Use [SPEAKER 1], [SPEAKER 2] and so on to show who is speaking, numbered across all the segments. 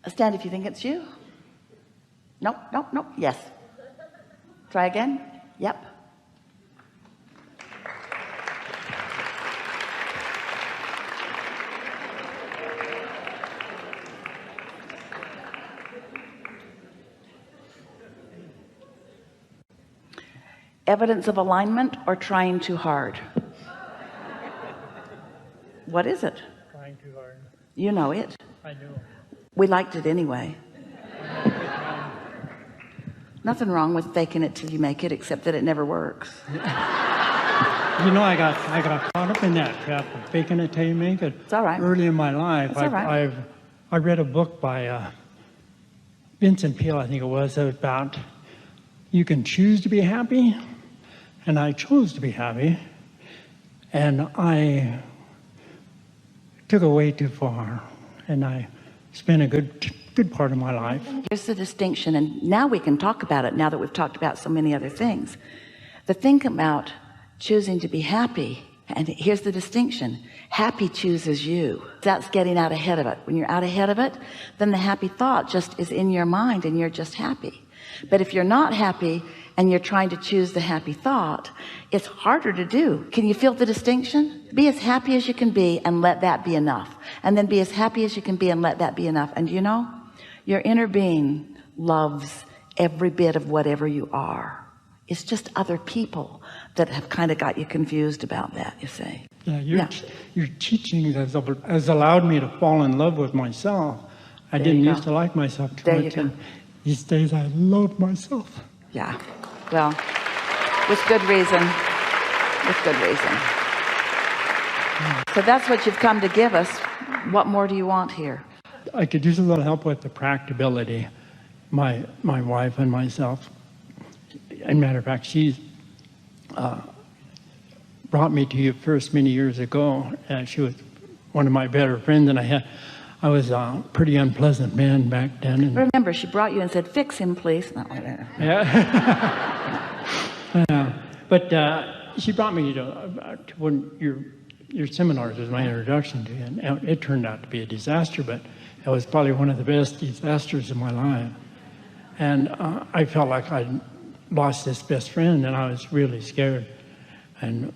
[SPEAKER 1] Stand if you think it's you. Nope, nope, nope. Yes. Try again. Yep. Evidence of alignment or trying too hard? What is it?
[SPEAKER 2] Trying too hard.
[SPEAKER 1] You know it.
[SPEAKER 2] I do.
[SPEAKER 1] We liked it anyway. Nothing wrong with faking it till you make it, except that it never works.
[SPEAKER 2] You know, I got caught up in that trap of faking it till you make it.
[SPEAKER 1] It's all right.
[SPEAKER 2] Early in my life,
[SPEAKER 1] It's all right.
[SPEAKER 2] I read a book by Vincent Peale, I think it was, about you can choose to be happy, and I chose to be happy, and I took it way too far, and I spent a good part of my life.
[SPEAKER 1] Here's the distinction, and now we can talk about it now that we've talked about so many other things. The thing about choosing to be happy, and here's the distinction: happy chooses you. That's getting out ahead of it. When you're out ahead of it, then the happy thought just is in your mind and you're just happy. But if you're not happy and you're trying to choose the happy thought, it's harder to do. Can you feel the distinction? Be as happy as you can be and let that be enough, and then be as happy as you can be and let that be enough. And you know, your inner being loves every bit of whatever you are. It's just other people that have kind of got you confused about that, you see.
[SPEAKER 2] Yeah, your teaching has allowed me to fall in love with myself. I didn't used to like myself too much. And these days I love myself.
[SPEAKER 1] Yeah, well, with good reason. With good reason. So that's what you've come to give us. What more do you want here?
[SPEAKER 2] I could use a little help with the practicability. My wife and myself, as a matter of fact, she's brought me to you first many years ago. She was one of my better friends, and I was a pretty unpleasant man back then. And
[SPEAKER 1] remember, she brought you and said, "Fix him, please." No,
[SPEAKER 2] yeah. But she brought me to when your seminars was my introduction to you, and it turned out to be a disaster, but it was probably one of the best disasters of my life. And I felt like I'd lost this best friend, and I was really scared. And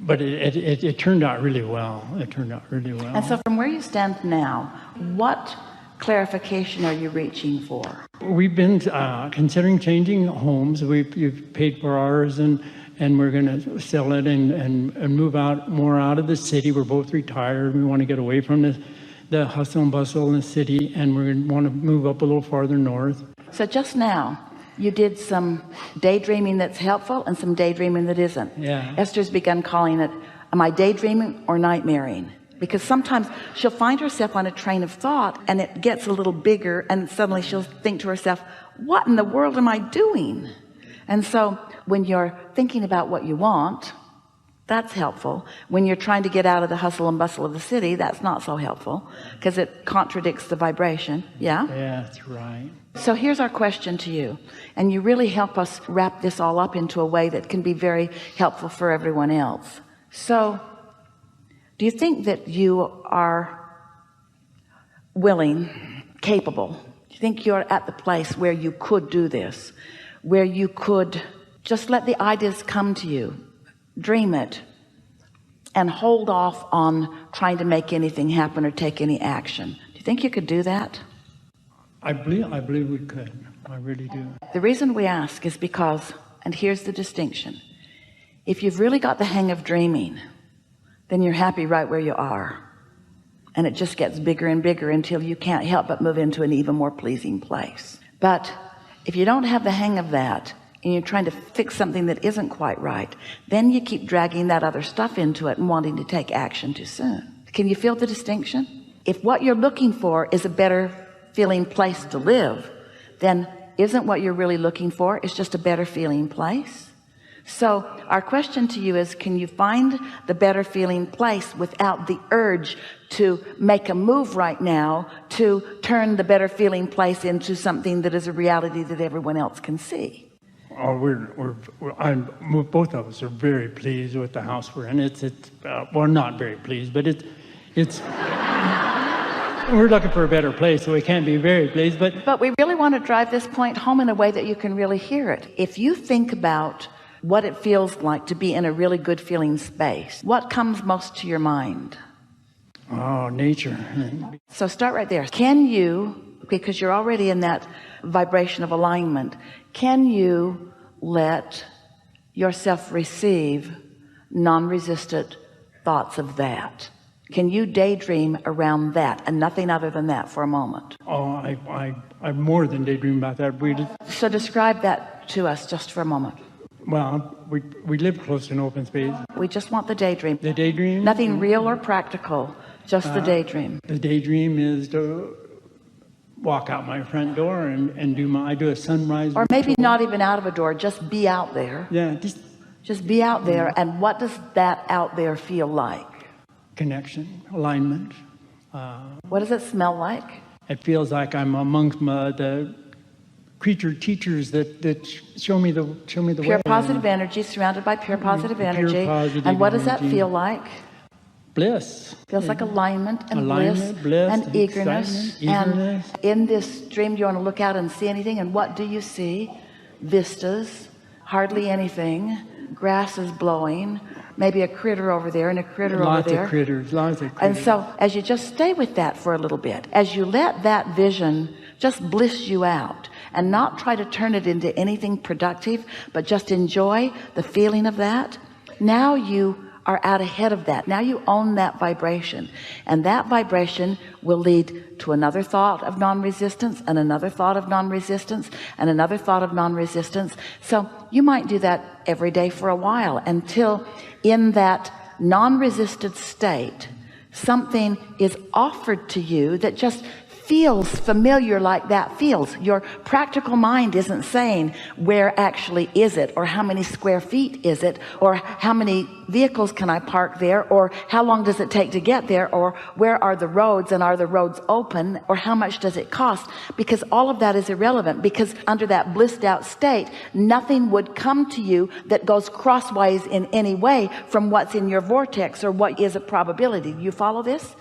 [SPEAKER 2] but it turned out really well. It turned out really well.
[SPEAKER 1] And so from where you stand now, what clarification are you reaching for?
[SPEAKER 2] We've been considering changing homes. We've paid for ours, and we're going to sell it and move more out of the city. We're both retired. We want to get away from the hustle and bustle in the city, and we want to move up a little farther north.
[SPEAKER 1] So just now, you did some daydreaming that's helpful and some daydreaming that isn't.
[SPEAKER 2] Yeah.
[SPEAKER 1] Esther's begun calling it, am I daydreaming or nightmaring? Because sometimes she'll find herself on a train of thought and it gets a little bigger, and suddenly she'll think to herself, what in the world am I doing? And so when you're thinking about what you want, that's helpful. When you're trying to get out of the hustle and bustle of the city, that's not so helpful because it contradicts the vibration. Yeah,
[SPEAKER 2] that's right.
[SPEAKER 1] So here's our question to you, and you really help us wrap this all up into a way that can be very helpful for everyone else. So do you think that you are willing, capable? Do you think you're at the place where you could do this, where you could just let the ideas come to you, dream it, and hold off on trying to make anything happen or take any action? Do you think you could do that?
[SPEAKER 2] I believe we could. I really do.
[SPEAKER 1] The reason we ask is because, and here's the distinction, if you've really got the hang of dreaming, then you're happy right where you are, and it just gets bigger and bigger until you can't help but move into an even more pleasing place. But if you don't have the hang of that and you're trying to fix something that isn't quite right, then you keep dragging that other stuff into it and wanting to take action too soon. Can you feel the distinction? If what you're looking for is a better feeling place to live, then isn't what you're really looking for is just a better feeling place? So our question to you is, can you find the better feeling place without the urge to make a move right now to turn the better feeling place into something that is a reality that everyone else can see?
[SPEAKER 2] Oh, both of us are very pleased with the house we're in. Well, not very pleased, but it's we're looking for a better place, so we can't be very pleased.
[SPEAKER 1] But we really want to drive this point home in a way that you can really hear it. If you think about what it feels like to be in a really good feeling space, what comes most to your mind?
[SPEAKER 2] Oh, nature.
[SPEAKER 1] So start right there. Can you, because you're already in that vibration of alignment, can you let yourself receive non-resistant thoughts of that? Can you daydream around that and nothing other than that for a moment?
[SPEAKER 2] Oh, I more than daydream about that.
[SPEAKER 1] So describe that to us just for a moment.
[SPEAKER 2] Well, we live close to an open space.
[SPEAKER 1] We just want the daydream.
[SPEAKER 2] The daydream?
[SPEAKER 1] Nothing real or practical, just the daydream.
[SPEAKER 2] The daydream is to walk out my front door and I do a sunrise.
[SPEAKER 1] Or maybe not even out of a door, just be out there.
[SPEAKER 2] Yeah,
[SPEAKER 1] just be out there. And what does that out there feel like?
[SPEAKER 2] Connection, alignment.
[SPEAKER 1] What does it smell like?
[SPEAKER 2] It feels like I'm amongst the creature teachers that show me the way.
[SPEAKER 1] Pure positive energy, surrounded by pure positive energy. And what does that feel like?
[SPEAKER 2] Bliss.
[SPEAKER 1] Feels like alignment and
[SPEAKER 2] bliss
[SPEAKER 1] and eagerness. And in this dream, do you want to look out and see anything? And what do you see? Vistas, hardly anything. Grass is blowing. Maybe a critter over there and a critter over there.
[SPEAKER 2] Lots of critters.
[SPEAKER 1] And so as you just stay with that for a little bit, as you let that vision just bliss you out and not try to turn it into anything productive, but just enjoy the feeling of that, now you are out ahead of that. Now you own that vibration, and that vibration will lead to another thought of non-resistance and another thought of non-resistance and another thought of non-resistance. So you might do that every day for a while until in that non-resisted state something is offered to you that just feels familiar, like that feels. Your practical mind isn't saying where actually is it, or how many square feet is it, or how many vehicles can I park there, or how long does it take to get there, or where are the roads and are the roads open, or how much does it cost? Because all of that is irrelevant, because under that blissed out state nothing would come to you that goes crosswise in any way from what's in your vortex or what is a probability. Do you follow this?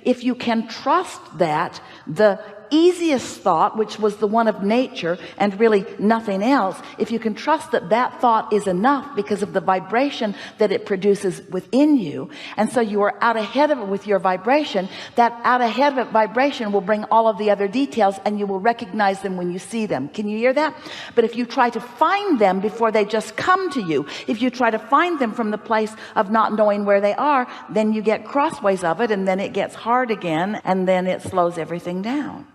[SPEAKER 1] If you can trust that the easiest thought, which was the one of nature and really nothing else, if you can trust that that thought is enough because of the vibration that it produces within you, and so you are out ahead of it with your vibration, that out ahead of it vibration will bring all of the other details and you will recognize them when you see them. Can you hear that? But if you try to find them before they just come to you, if you try to find them from the place of not knowing where they are, then you get crossways of it, and then it gets hard again, and then it slows everything down.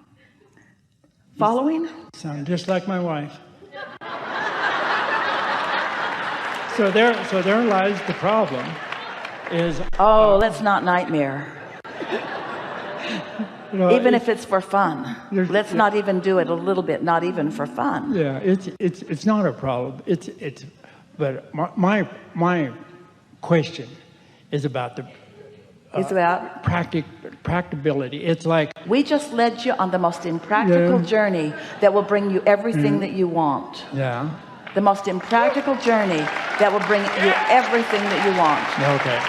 [SPEAKER 1] Following?
[SPEAKER 2] Sound just like my wife. So there lies the problem. Is
[SPEAKER 1] let's not nightmare. Even if it's for fun, let's not even do it a little bit, not even for fun.
[SPEAKER 2] Yeah, it's not a problem. But my question is about the.
[SPEAKER 1] It's about
[SPEAKER 2] practicability. It's like
[SPEAKER 1] we just led you on the most impractical journey that will bring you everything that you want.
[SPEAKER 2] Yeah.
[SPEAKER 1] The most impractical journey that will bring you everything that you want.
[SPEAKER 2] Okay.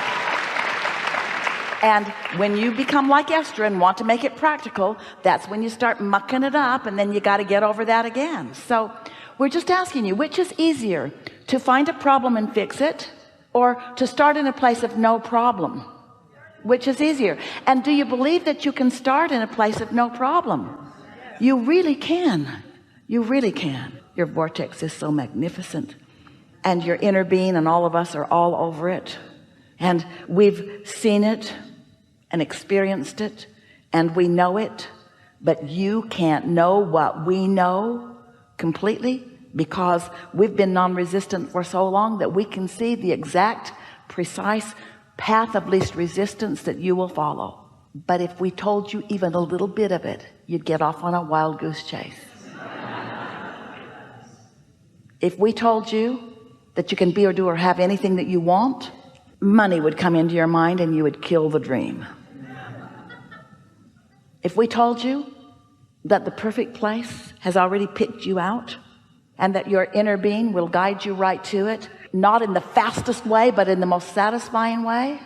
[SPEAKER 1] And when you become like Esther and want to make it practical, that's when you start mucking it up, and then you got to get over that again. So we're just asking you, which is easier, to find a problem and fix it, or to start in a place of no problem? Which is easier? And do you believe that you can start in a place of no problem? You really can. You really can. Your vortex is so magnificent, and your inner being and all of us are all over it, and we've seen it and experienced it, and we know it, but you can't know what we know completely, because we've been non-resistant for so long that we can see the exact precise path of least resistance that you will follow. But if we told you even a little bit of it, you'd get off on a wild goose chase. If we told you that you can be or do or have anything that you want, money would come into your mind and you would kill the dream. If we told you that the perfect place has already picked you out and that your inner being will guide you right to it, not in the fastest way, but in the most satisfying way,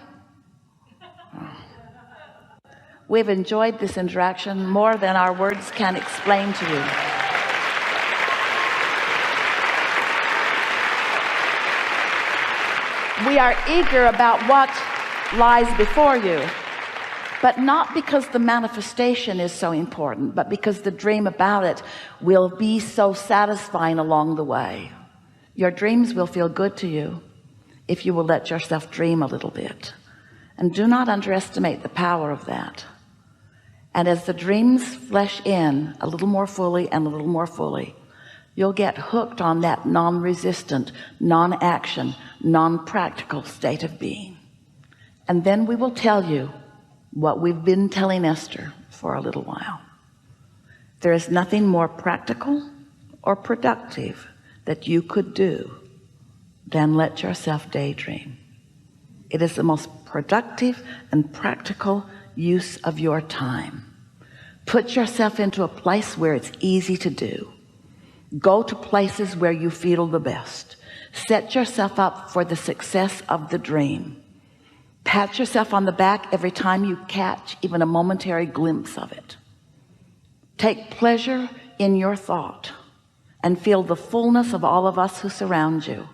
[SPEAKER 1] We've enjoyed this interaction more than our words can explain to you. We are eager about what lies before you, but not because the manifestation is so important, but because the dream about it will be so satisfying along the way. Your dreams will feel good to you if you will let yourself dream a little bit, and do not underestimate the power of that. And as the dreams flesh in a little more fully and a little more fully, you'll get hooked on that non-resistant, non-action, non-practical state of being. And then we will tell you what we've been telling Esther for a little while. There is nothing more practical or productive that you could do than let yourself daydream. It is the most productive and practical use of your time. Put yourself into a place where it's easy to do. Go to places where you feel the best. Set yourself up for the success of the dream. Pat yourself on the back every time you catch even a momentary glimpse of it. Take pleasure in your thought and feel the fullness of all of us who surround you,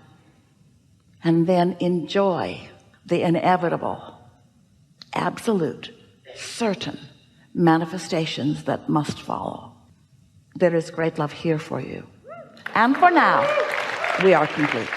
[SPEAKER 1] and then enjoy the inevitable, absolute, certain manifestations that must follow. There is great love here for you, and for now we are complete.